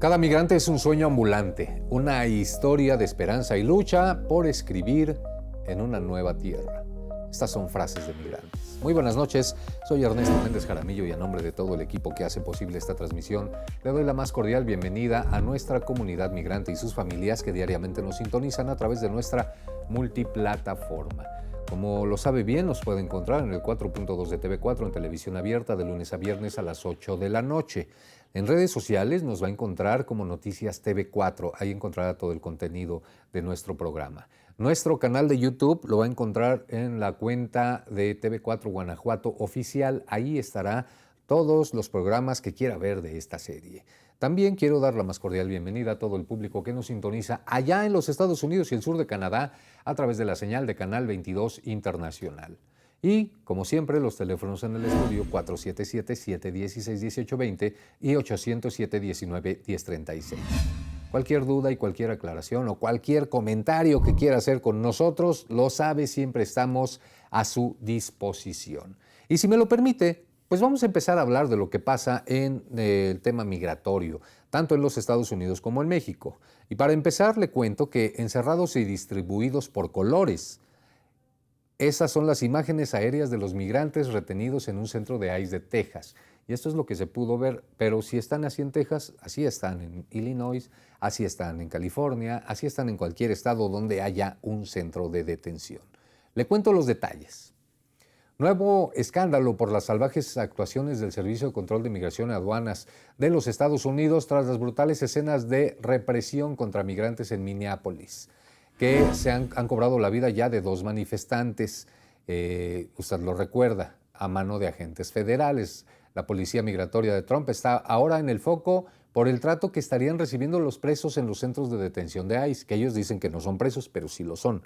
Cada migrante es un sueño ambulante, una historia de esperanza y lucha por escribir en una nueva tierra. Estas son frases de migrantes. Muy buenas noches, soy Ernesto Méndez Jaramillo y a nombre de todo el equipo que hace posible esta transmisión, le doy la más cordial bienvenida a nuestra comunidad migrante y sus familias que diariamente nos sintonizan a través de nuestra multiplataforma. Como lo sabe bien, nos puede encontrar en el 4.2 de TV4 en televisión abierta de lunes a viernes a las 8 de la noche. En redes sociales nos va a encontrar como Noticias TV4, ahí encontrará todo el contenido de nuestro programa. Nuestro canal de YouTube lo va a encontrar en la cuenta de TV4 Guanajuato Oficial, ahí estará todos los programas que quiera ver de esta serie. También quiero dar la más cordial bienvenida a todo el público que nos sintoniza allá en los Estados Unidos y el sur de Canadá a través de la señal de Canal 22 Internacional. Y, como siempre, los teléfonos en el estudio 477-716-1820 y 800-719-1036. Cualquier duda y cualquier aclaración o cualquier comentario que quiera hacer con nosotros, lo sabe, siempre estamos a su disposición. Y si me lo permite, pues vamos a empezar a hablar de lo que pasa en el tema migratorio, tanto en los Estados Unidos como en México. Y para empezar, le cuento que encerrados y distribuidos por colores, esas son las imágenes aéreas de los migrantes retenidos en un centro de ICE de Texas. Y esto es lo que se pudo ver, pero si están así en Texas, así están en Illinois, así están en California, así están en cualquier estado donde haya un centro de detención. Le cuento los detalles. Nuevo escándalo por las salvajes actuaciones del Servicio de Control de Migración y Aduanas de los Estados Unidos tras las brutales escenas de represión contra migrantes en Minneapolis, que se han cobrado la vida ya de 2 manifestantes, usted lo recuerda, a mano de agentes federales. La policía migratoria de Trump está ahora en el foco por el trato que estarían recibiendo los presos en los centros de detención de ICE, que ellos dicen que no son presos, pero sí lo son.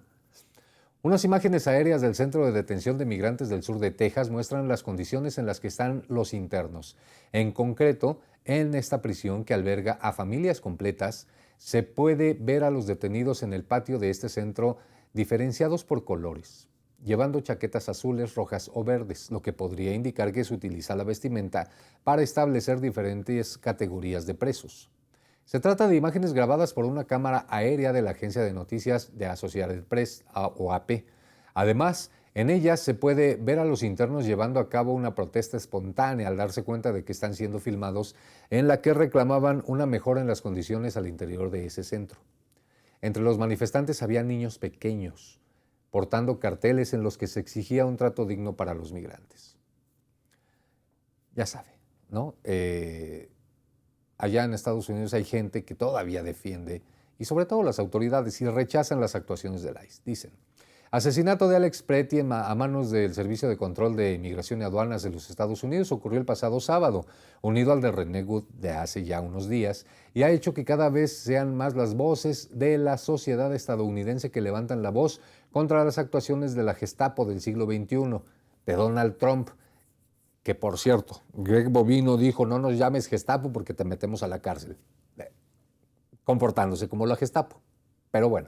Unas imágenes aéreas del Centro de Detención de Migrantes del sur de Texas muestran las condiciones en las que están los internos. En concreto, en esta prisión que alberga a familias completas, se puede ver a los detenidos en el patio de este centro diferenciados por colores, llevando chaquetas azules, rojas o verdes, lo que podría indicar que se utiliza la vestimenta para establecer diferentes categorías de presos. Se trata de imágenes grabadas por una cámara aérea de la agencia de noticias de Associated Press, o AP. Además, en ellas se puede ver a los internos llevando a cabo una protesta espontánea al darse cuenta de que están siendo filmados, en la que reclamaban una mejora en las condiciones al interior de ese centro. Entre los manifestantes había niños pequeños, portando carteles en los que se exigía un trato digno para los migrantes. Ya sabe, ¿no? Allá en Estados Unidos hay gente que todavía defiende, y sobre todo las autoridades, y rechazan las actuaciones del ICE. Dicen: asesinato de Alex Pretty a manos del Servicio de Control de Inmigración y Aduanas de los Estados Unidos ocurrió el pasado sábado, unido al de René Good de hace ya unos días, y ha hecho que cada vez sean más las voces de la sociedad estadounidense que levantan la voz contra las actuaciones de la Gestapo del siglo XXI, de Donald Trump, que por cierto, Greg Bovino dijo: no nos llames Gestapo porque te metemos a la cárcel, comportándose como la Gestapo. Pero bueno,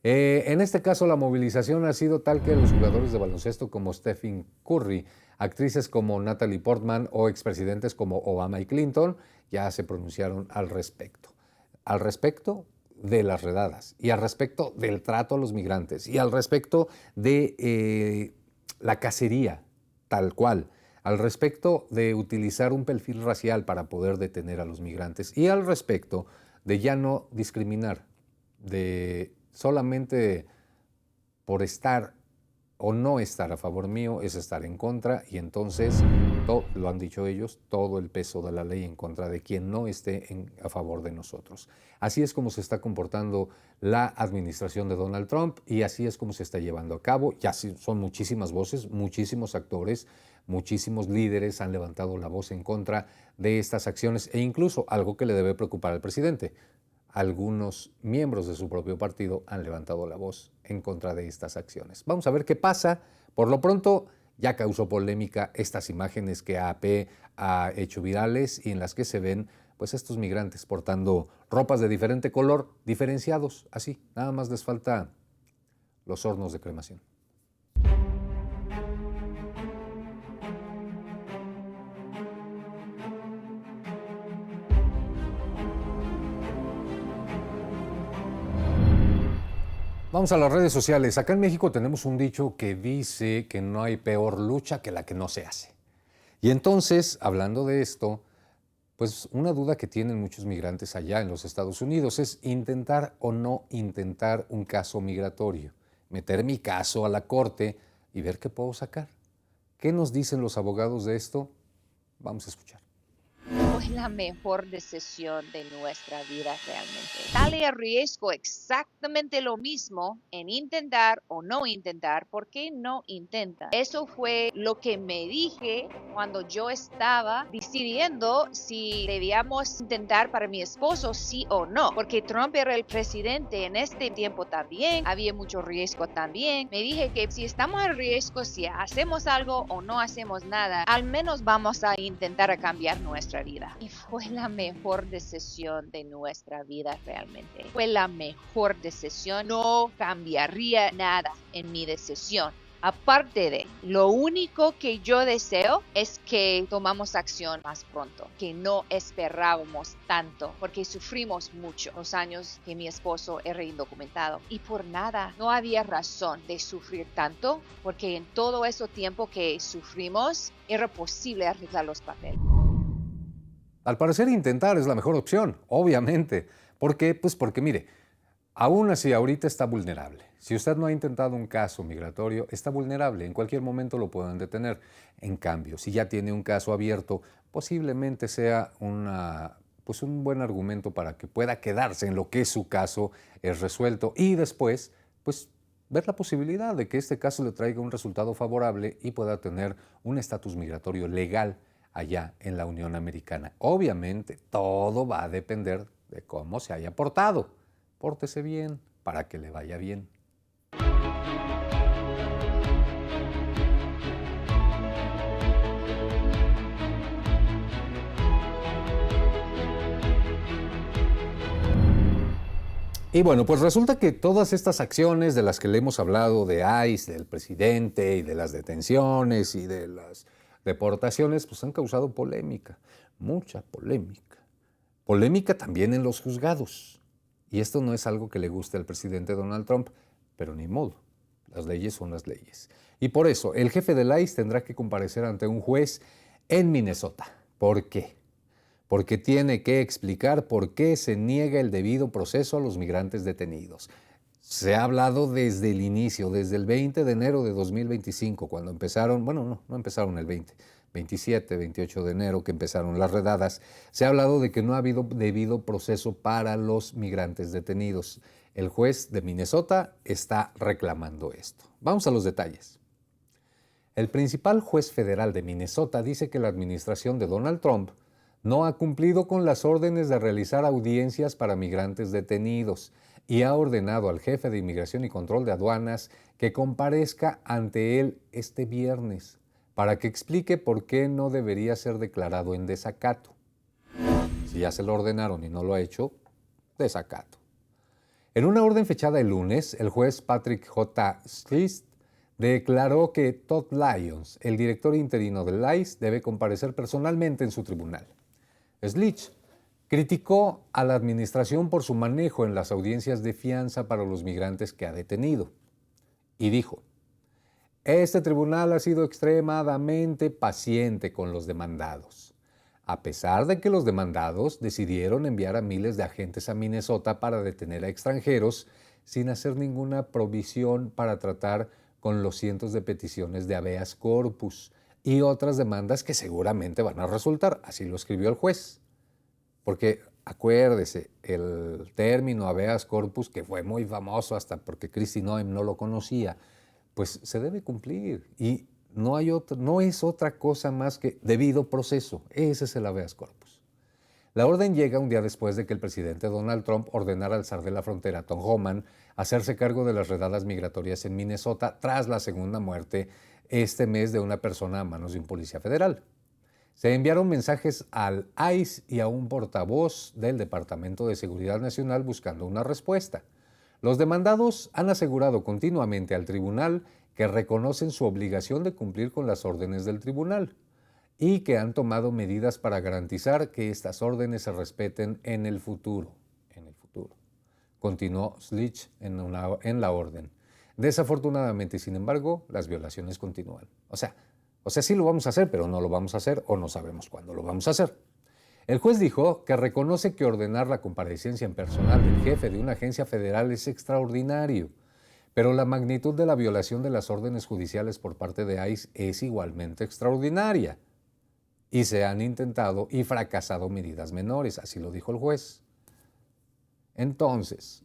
en este caso la movilización ha sido tal que los jugadores de baloncesto como Stephen Curry, actrices como Natalie Portman o expresidentes como Obama y Clinton ya se pronunciaron al respecto de las redadas y al respecto del trato a los migrantes y al respecto de la cacería tal cual, al respecto de utilizar un perfil racial para poder detener a los migrantes y al respecto de ya no discriminar, de solamente por estar o no estar a favor mío es estar en contra, y entonces, lo han dicho ellos, todo el peso de la ley en contra de quien no esté a favor de nosotros. Así es como se está comportando la administración de Donald Trump y así es como se está llevando a cabo. Ya son muchísimas voces, muchísimos actores, muchísimos líderes han levantado la voz en contra de estas acciones e incluso algo que le debe preocupar al presidente. Algunos miembros de su propio partido han levantado la voz en contra de estas acciones. Vamos a ver qué pasa. Por lo pronto, ya causó polémica estas imágenes que AP ha hecho virales y en las que se ven pues estos migrantes portando ropas de diferente color, diferenciados, así. Nada más les falta los hornos de cremación. Vamos a las redes sociales. Acá en México tenemos un dicho que dice que no hay peor lucha que la que no se hace. Y entonces, hablando de esto, pues una duda que tienen muchos migrantes allá en los Estados Unidos es intentar o no intentar un caso migratorio, meter mi caso a la corte y ver qué puedo sacar. ¿Qué nos dicen los abogados de esto? Vamos a escuchar. Fue la mejor decisión de nuestra vida realmente. Dale a riesgo exactamente lo mismo en intentar o no intentar. ¿Por qué no intenta? Eso fue lo que me dije cuando yo estaba decidiendo si debíamos intentar para mi esposo sí o no. Porque Trump era el presidente en este tiempo también. Había mucho riesgo también. Me dije que si estamos en riesgo, si hacemos algo o no hacemos nada, al menos vamos a intentar a cambiar nuestra vida. Y fue la mejor decisión de nuestra vida realmente. Fue la mejor decisión. No cambiaría nada en mi decisión. Aparte de, lo único que yo deseo es que tomamos acción más pronto, que no esperábamos tanto, porque sufrimos mucho los años que mi esposo era indocumentado. Y por nada, no había razón de sufrir tanto, porque en todo ese tiempo que sufrimos, era posible arreglar los papeles. Al parecer intentar es la mejor opción, obviamente. ¿Por qué? Pues porque mire, aún así ahorita está vulnerable. Si usted no ha intentado un caso migratorio, está vulnerable. En cualquier momento lo pueden detener. En cambio, si ya tiene un caso abierto, posiblemente sea pues un buen argumento para que pueda quedarse en lo que su caso es resuelto y después, pues ver la posibilidad de que este caso le traiga un resultado favorable y pueda tener un estatus migratorio legal allá en la Unión Americana. Obviamente, todo va a depender de cómo se haya portado. Pórtese bien para que le vaya bien. Y bueno, pues resulta que todas estas acciones de las que le hemos hablado de ICE, del presidente y de las detenciones y de las deportaciones, pues han causado polémica, mucha polémica. Polémica también en los juzgados. Y esto no es algo que le guste al presidente Donald Trump, pero ni modo, las leyes son las leyes. Y por eso, el jefe del ICE tendrá que comparecer ante un juez en Minnesota. ¿Por qué? Porque tiene que explicar por qué se niega el debido proceso a los migrantes detenidos. Se ha hablado desde el inicio, desde el 20 de enero de 2025, cuando empezaron, bueno, no empezaron el 20, 27, 28 de enero que empezaron las redadas, se ha hablado de que no ha habido debido proceso para los migrantes detenidos. El juez de Minnesota está reclamando esto. Vamos a los detalles. El principal juez federal de Minnesota dice que la administración de Donald Trump no ha cumplido con las órdenes de realizar audiencias para migrantes detenidos y ha ordenado al jefe de Inmigración y Control de Aduanas que comparezca ante él este viernes para que explique por qué no debería ser declarado en desacato. Si ya se lo ordenaron y no lo ha hecho, desacato. En una orden fechada el lunes, el juez Patrick J. Slist declaró que Todd Lyons, el director interino del ICE, debe comparecer personalmente en su tribunal. Slitch criticó a la administración por su manejo en las audiencias de fianza para los migrantes que ha detenido y dijo: este tribunal ha sido extremadamente paciente con los demandados, a pesar de que los demandados decidieron enviar a miles de agentes a Minnesota para detener a extranjeros sin hacer ninguna provisión para tratar con los cientos de peticiones de habeas corpus y otras demandas que seguramente van a resultar, así lo escribió el juez. Porque acuérdese, el término habeas corpus, que fue muy famoso hasta porque Kristi Noem no lo conocía, pues se debe cumplir y no es otra cosa más que debido proceso. Ese es el habeas corpus. La orden llega un día después de que el presidente Donald Trump ordenara al zar de la frontera, Tom Homan, hacerse cargo de las redadas migratorias en Minnesota tras la segunda muerte este mes de una persona a manos de un policía federal. Se enviaron mensajes al ICE y a un portavoz del Departamento de Seguridad Nacional buscando una respuesta. Los demandados han asegurado continuamente al tribunal que reconocen su obligación de cumplir con las órdenes del tribunal y que han tomado medidas para garantizar que estas órdenes se respeten en el futuro. continuó Slich en la orden. Desafortunadamente, sin embargo, las violaciones continúan. O sea, sí lo vamos a hacer, pero no lo vamos a hacer o no sabemos cuándo lo vamos a hacer. El juez dijo que reconoce que ordenar la comparecencia en personal del jefe de una agencia federal es extraordinario, pero la magnitud de la violación de las órdenes judiciales por parte de ICE es igualmente extraordinaria. Y se han intentado y fracasado medidas menores, así lo dijo el juez. Entonces,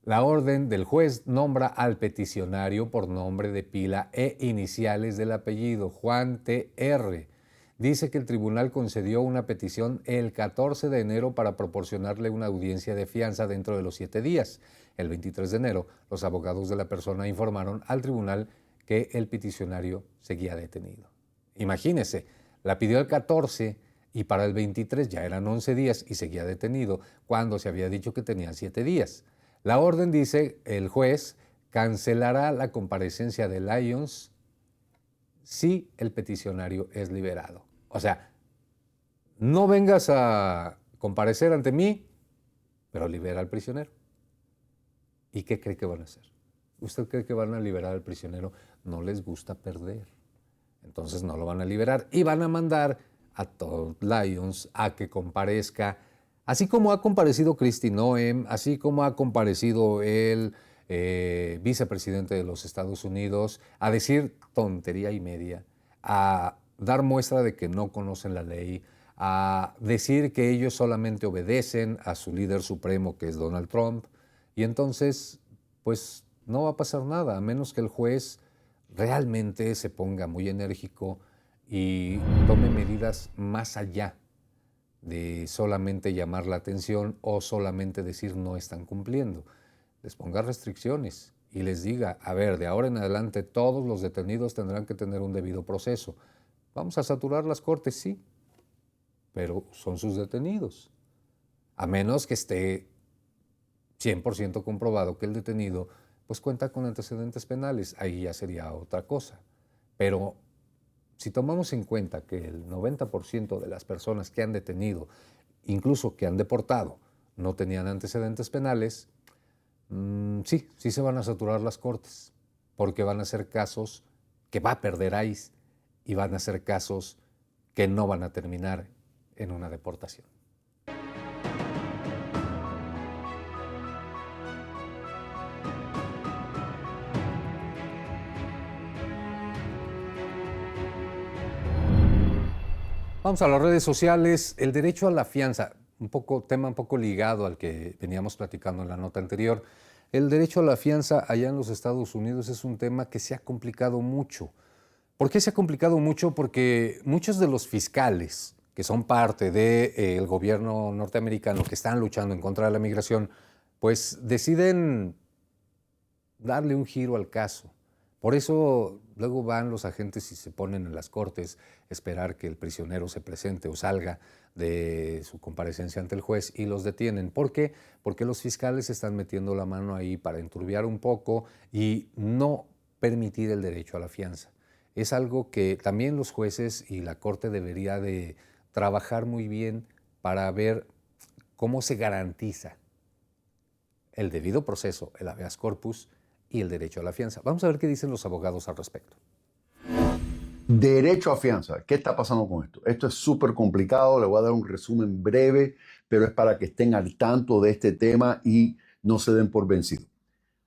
la orden del juez nombra al peticionario por nombre de pila e iniciales del apellido, Juan T.R. Dice que el tribunal concedió una petición el 14 de enero para proporcionarle una audiencia de fianza dentro de los 7 días. El 23 de enero, los abogados de la persona informaron al tribunal que el peticionario seguía detenido. Imagínese, la pidió el 14 y para el 23 ya eran 11 días y seguía detenido cuando se había dicho que tenía 7 días. La orden dice, el juez cancelará la comparecencia de Lyons si el peticionario es liberado. O sea, no vengas a comparecer ante mí, pero libera al prisionero. ¿Y qué cree que van a hacer? ¿Usted cree que van a liberar al prisionero? No les gusta perder. Entonces no lo van a liberar y van a mandar a Todd Lyons a que comparezca, así como ha comparecido Kristi Noem, así como ha comparecido el vicepresidente de los Estados Unidos, a decir tontería y media, a dar muestra de que no conocen la ley, a decir que ellos solamente obedecen a su líder supremo, que es Donald Trump, y entonces, pues no va a pasar nada, a menos que el juez realmente se ponga muy enérgico y tome medidas más allá de solamente llamar la atención o solamente decir no están cumpliendo. Les ponga restricciones y les diga, a ver, de ahora en adelante todos los detenidos tendrán que tener un debido proceso. Vamos a saturar las cortes, sí, pero son sus detenidos. A menos que esté 100% comprobado que el detenido pues cuenta con antecedentes penales, ahí ya sería otra cosa. Pero si tomamos en cuenta que el 90% de las personas que han detenido, incluso que han deportado, no tenían antecedentes penales, sí se van a saturar las cortes, porque van a ser casos que va a perder ICE y van a ser casos que no van a terminar en una deportación. Vamos a las redes sociales. El derecho a la fianza, tema un poco ligado al que veníamos platicando en la nota anterior. El derecho a la fianza allá en los Estados Unidos es un tema que se ha complicado mucho. ¿Por qué se ha complicado mucho? Porque muchos de los fiscales que son parte del gobierno norteamericano, que están luchando en contra de la migración, pues deciden darle un giro al caso. Por eso luego van los agentes y se ponen en las cortes a esperar que el prisionero se presente o salga de su comparecencia ante el juez y los detienen. ¿Por qué? Porque los fiscales están metiendo la mano ahí para enturbiar un poco y no permitir el derecho a la fianza. Es algo que también los jueces y la corte debería de trabajar muy bien para ver cómo se garantiza el debido proceso, el habeas corpus, y el derecho a la fianza. Vamos a ver qué dicen los abogados al respecto. Derecho a fianza. ¿Qué está pasando con esto? Esto es súper complicado. Le voy a dar un resumen breve, pero es para que estén al tanto de este tema y no se den por vencidos.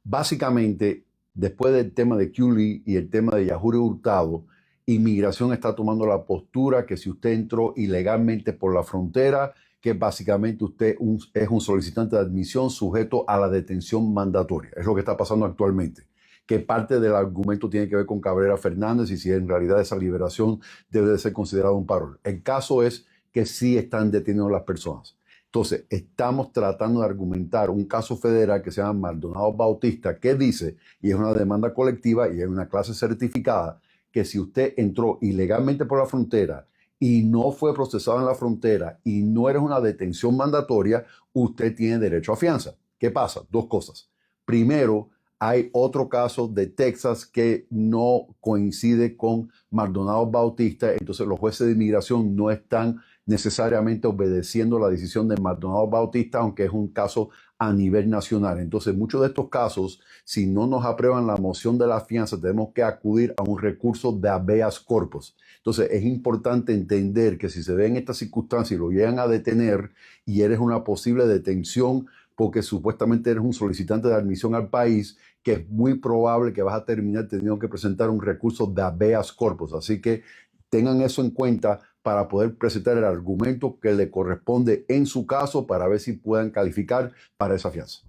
Básicamente, después del tema de Q-Lee y el tema de Yajure Hurtado, Inmigración está tomando la postura que si usted entró ilegalmente por la frontera, que básicamente usted es un solicitante de admisión sujeto a la detención mandatoria. Es lo que está pasando actualmente. Que parte del argumento tiene que ver con Cabrera Fernández y si en realidad esa liberación debe de ser considerada un parol. El caso es que sí están deteniendo a las personas. Entonces, estamos tratando de argumentar un caso federal que se llama Maldonado Bautista, que dice, y es una demanda colectiva y es una clase certificada, que si usted entró ilegalmente por la frontera y no fue procesado en la frontera y no eres una detención mandatoria, usted tiene derecho a fianza. ¿Qué pasa? Dos cosas. Primero, Hay otro caso de Texas que no coincide con Maldonado Bautista, entonces los jueces de inmigración no están necesariamente obedeciendo la decisión de Maldonado Bautista, aunque es un caso a nivel nacional. Entonces, muchos de estos casos, si no nos aprueban la moción de la fianza, tenemos que acudir a un recurso de habeas corpus. Entonces, es importante entender que si se ven estas circunstancias y lo llegan a detener y eres una posible detención porque supuestamente eres un solicitante de admisión al país, que es muy probable que vas a terminar teniendo que presentar un recurso de habeas corpus. Así que tengan eso en cuenta para poder presentar el argumento que le corresponde en su caso para ver si puedan calificar para esa fianza.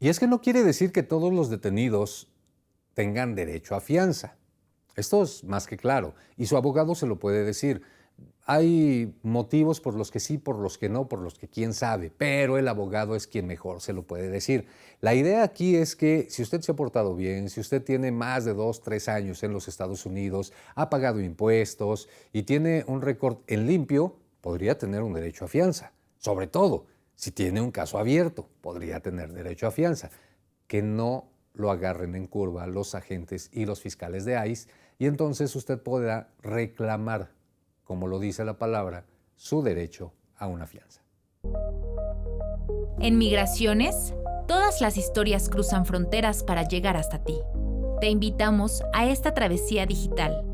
Y es que no quiere decir que todos los detenidos tengan derecho a fianza. Esto es más que claro, y su abogado se lo puede decir. Hay motivos por los que sí, por los que no, por los que quién sabe, pero el abogado es quien mejor se lo puede decir. La idea aquí es que si usted se ha portado bien, si usted tiene más de 2, 3 años en los Estados Unidos, ha pagado impuestos y tiene un récord en limpio, podría tener un derecho a fianza. Sobre todo, si tiene un caso abierto, podría tener derecho a fianza. Que no lo agarren en curva los agentes y los fiscales de ICE y entonces usted podrá reclamar, como lo dice la palabra, su derecho a una fianza. En Migraciones, todas las historias cruzan fronteras para llegar hasta ti. Te invitamos a esta travesía digital.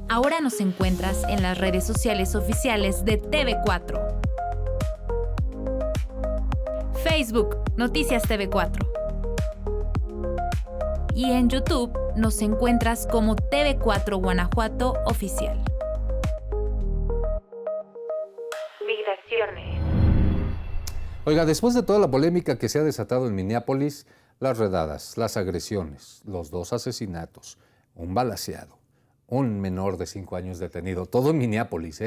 Ahora nos encuentras en las redes sociales oficiales de TV4. Facebook, Noticias TV4. Y en YouTube nos encuentras como TV4 Guanajuato Oficial. Migraciones. Oiga, después de toda la polémica que se ha desatado en Minneapolis, las redadas, las agresiones, los 2 asesinatos, un balaceado, un menor de 5 años detenido, todo en Minneapolis,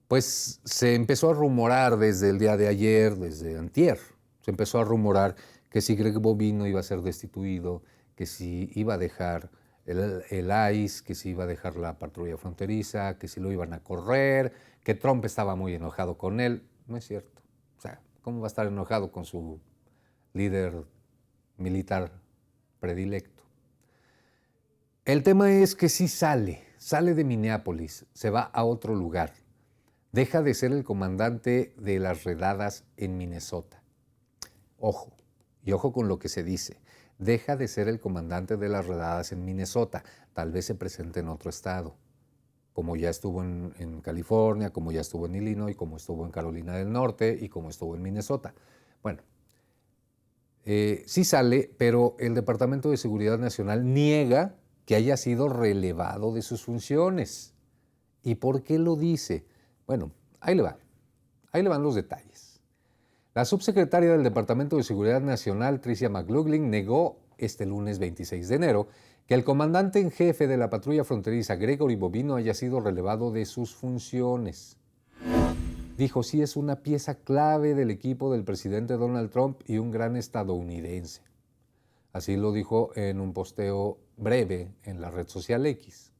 pues se empezó a rumorar desde el día de ayer, desde antier, se empezó a rumorar que si Greg Bovino iba a ser destituido, que si iba a dejar el ICE, que si iba a dejar la patrulla fronteriza, que si lo iban a correr, que Trump estaba muy enojado con él. No es cierto. O sea, ¿cómo va a estar enojado con su líder militar predilecto? El tema es que sí sale de Minneapolis, se va a otro lugar. Deja de ser el comandante de las redadas en Minnesota. Ojo, y ojo con lo que se dice. Deja de ser el comandante de las redadas en Minnesota. Tal vez se presente en otro estado, como ya estuvo en California, como ya estuvo en Illinois, como estuvo en Carolina del Norte y como estuvo en Minnesota. Bueno, sí sale, pero el Departamento de Seguridad Nacional niega que haya sido relevado de sus funciones. ¿Y por qué lo dice? Bueno, ahí le van los detalles. La subsecretaria del Departamento de Seguridad Nacional, Tricia McLaughlin, negó este lunes 26 de enero que el comandante en jefe de la patrulla fronteriza, Gregory Bovino, haya sido relevado de sus funciones. Dijo, sí es una pieza clave del equipo del presidente Donald Trump y un gran estadounidense. Así lo dijo en un posteo breve en la red social X.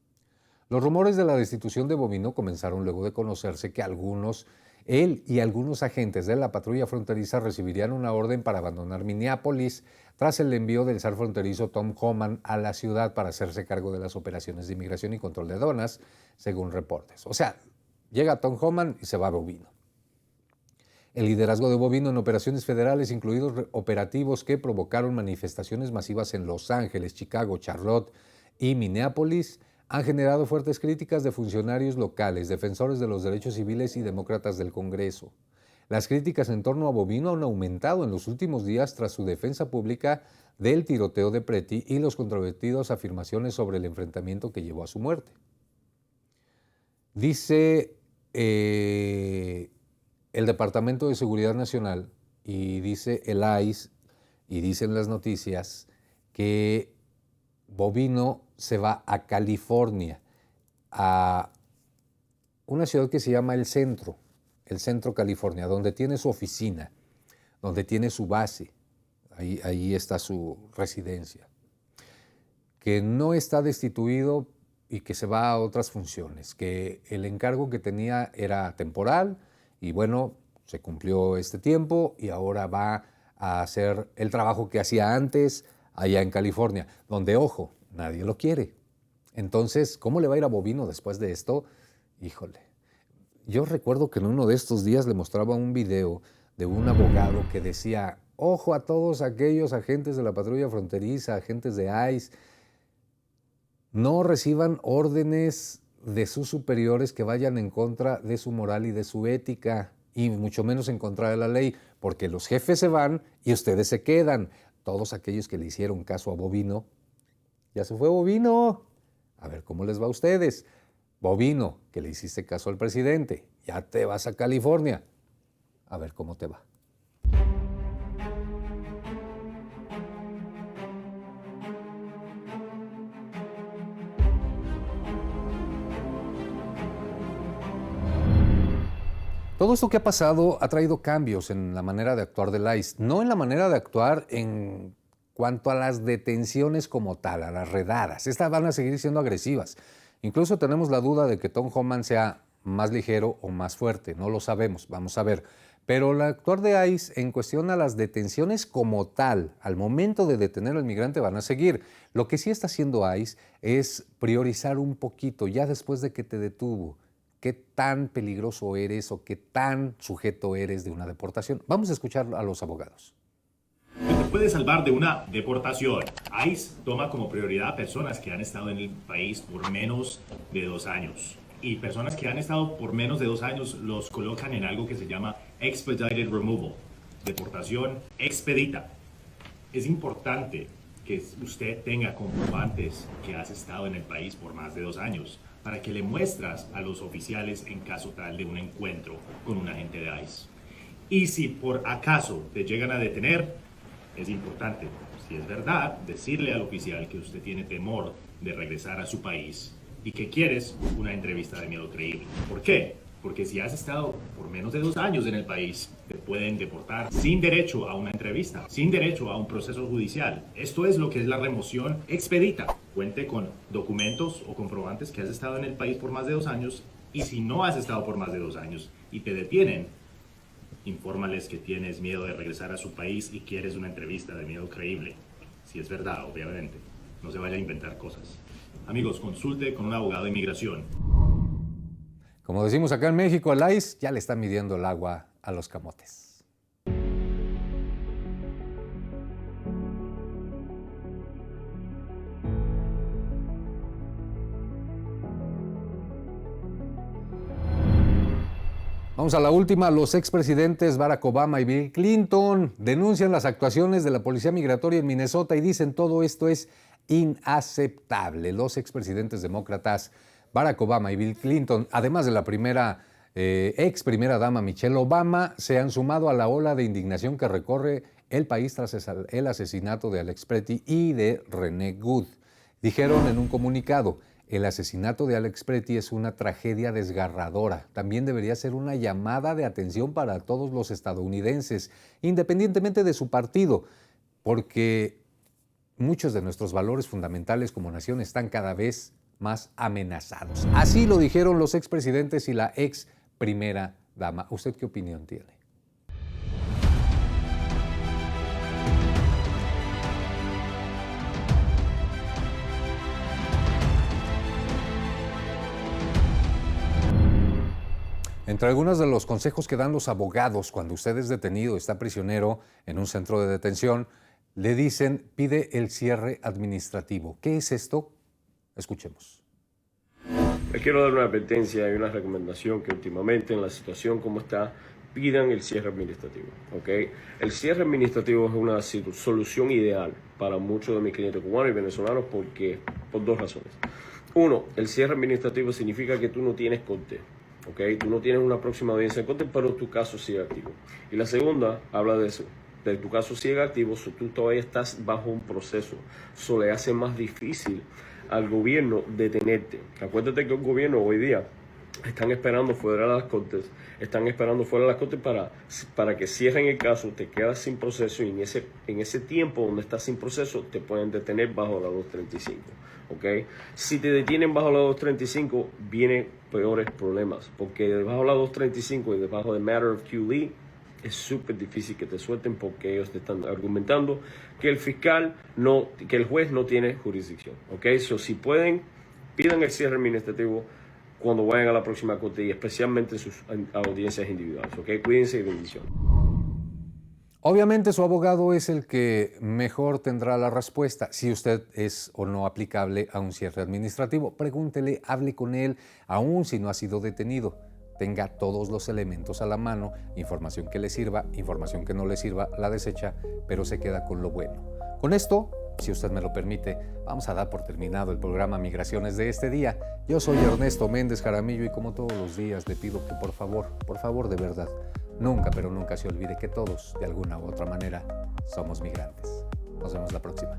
Los rumores de la destitución de Bovino comenzaron luego de conocerse que él y algunos agentes de la patrulla fronteriza recibirían una orden para abandonar Minneapolis tras el envío del zar fronterizo Tom Homan a la ciudad para hacerse cargo de las operaciones de inmigración y control de aduanas, según reportes. O sea, llega Tom Homan y se va Bovino. El liderazgo de Bovino en operaciones federales, incluidos operativos que provocaron manifestaciones masivas en Los Ángeles, Chicago, Charlotte y Minneapolis, han generado fuertes críticas de funcionarios locales, defensores de los derechos civiles y demócratas del Congreso. Las críticas en torno a Bovino han aumentado en los últimos días tras su defensa pública del tiroteo de Pretty y las controvertidas afirmaciones sobre el enfrentamiento que llevó a su muerte. Dice el Departamento de Seguridad Nacional y dice el ICE y dicen las noticias que Bovino se va a California, a una ciudad que se llama El Centro California, donde tiene su oficina, donde tiene su base, ahí está su residencia, que no está destituido y que se va a otras funciones, que el encargo que tenía era temporal y bueno, se cumplió este tiempo y ahora va a hacer el trabajo que hacía antes allá en California, donde, ojo, nadie lo quiere. Entonces, ¿cómo le va a ir a Bovino después de esto? Híjole. Yo recuerdo que en uno de estos días le mostraba un video de un abogado que decía, ojo a todos aquellos agentes de la patrulla fronteriza, agentes de ICE, no reciban órdenes de sus superiores que vayan en contra de su moral y de su ética, y mucho menos en contra de la ley, porque los jefes se van y ustedes se quedan. Todos aquellos que le hicieron caso a Bovino, ya se fue Bovino. A ver cómo les va a ustedes. Bovino, que le hiciste caso al presidente, ya te vas a California. A ver cómo te va. Todo esto que ha pasado ha traído cambios en la manera de actuar del ICE, no en la manera de actuar en cuanto a las detenciones como tal, a las redadas. Estas van a seguir siendo agresivas. Incluso tenemos la duda de que Tom Homan sea más ligero o más fuerte, no lo sabemos, vamos a ver. Pero el actuar de ICE en cuestión a las detenciones como tal, al momento de detener al migrante van a seguir. Lo que sí está haciendo ICE es priorizar un poquito, ya después de que te detuvo, qué tan peligroso eres o qué tan sujeto eres de una deportación. Vamos a escuchar a los abogados. Te puede salvar de una deportación. ICE toma como prioridad a personas que han estado en el país por menos de 2 años. Y personas que han estado por menos de 2 años los colocan en algo que se llama Expedited Removal, deportación expedita. Es importante que usted tenga comprobantes que has estado en el país por más de 2 años, para que le muestras a los oficiales en caso tal de un encuentro con un agente de ICE. Y si por acaso te llegan a detener, es importante, si es verdad, decirle al oficial que usted tiene temor de regresar a su país y que quieres una entrevista de miedo creíble. ¿Por qué? Porque si has estado por menos de 2 años en el país, te pueden deportar sin derecho a una entrevista, sin derecho a un proceso judicial. Esto es lo que es la remoción expedita. Cuente con documentos o comprobantes que has estado en el país por más de 2 años, y si no has estado por más de 2 años y te detienen, infórmales que tienes miedo de regresar a su país y quieres una entrevista de miedo creíble. Si es verdad, obviamente. No se vaya a inventar cosas. Amigos, consulte con un abogado de inmigración. Como decimos acá en México, el ICE ya le está midiendo el agua a los camotes. Vamos a la última. Los expresidentes Barack Obama y Bill Clinton denuncian las actuaciones de la policía migratoria en Minnesota y dicen todo esto es inaceptable. Los expresidentes demócratas Barack Obama y Bill Clinton, además de la ex primera dama Michelle Obama, se han sumado a la ola de indignación que recorre el país tras el asesinato de Alex Pretty y de Renee Good. Dijeron en un comunicado: el asesinato de Alex Pretty es una tragedia desgarradora. También debería ser una llamada de atención para todos los estadounidenses, independientemente de su partido, porque muchos de nuestros valores fundamentales como nación están cada vez más amenazados. Así lo dijeron los expresidentes y la ex primera dama. ¿Usted qué opinión tiene? Entre algunos de los consejos que dan los abogados cuando usted es detenido, está prisionero en un centro de detención, le dicen, pide el cierre administrativo. ¿Qué es esto? Escuchemos. Les quiero dar una advertencia y una recomendación que últimamente en la situación como está, pidan el cierre administrativo. ¿Okay? El cierre administrativo es una solución ideal para muchos de mis clientes cubanos y venezolanos por 2 razones. Uno, el cierre administrativo significa que tú no tienes corte. ¿Okay? Tú no tienes una próxima audiencia en corte, pero tu caso sigue activo. Y la segunda habla de eso. De tu caso sigue activo, tú todavía estás bajo un proceso. Eso le hace más difícil al gobierno detenerte. Acuérdate que el gobierno hoy día están esperando fuera de las cortes, para que cierren el caso, te quedas sin proceso y en ese tiempo donde estás sin proceso te pueden detener bajo la 235. ¿Okay? Si te detienen bajo la 235 vienen peores problemas, porque debajo de la 235 y debajo de Matter of QE es súper difícil que te suelten porque ellos te están argumentando que el fiscal no, que el juez no tiene jurisdicción. ¿Ok? So, si pueden, pidan el cierre administrativo cuando vayan a la próxima corte y especialmente en sus audiencias individuales. ¿Ok? Cuídense y bendiciones. Obviamente su abogado es el que mejor tendrá la respuesta. Si usted es o no aplicable a un cierre administrativo, pregúntele, hable con él, aun si no ha sido detenido. Tenga todos los elementos a la mano, información que le sirva, información que no le sirva, la desecha, pero se queda con lo bueno. Con esto, si usted me lo permite, vamos a dar por terminado el programa Migraciones de este día. Yo soy Ernesto Méndez Jaramillo y como todos los días le pido que por favor de verdad, nunca, pero nunca se olvide que todos, de alguna u otra manera, somos migrantes. Nos vemos la próxima.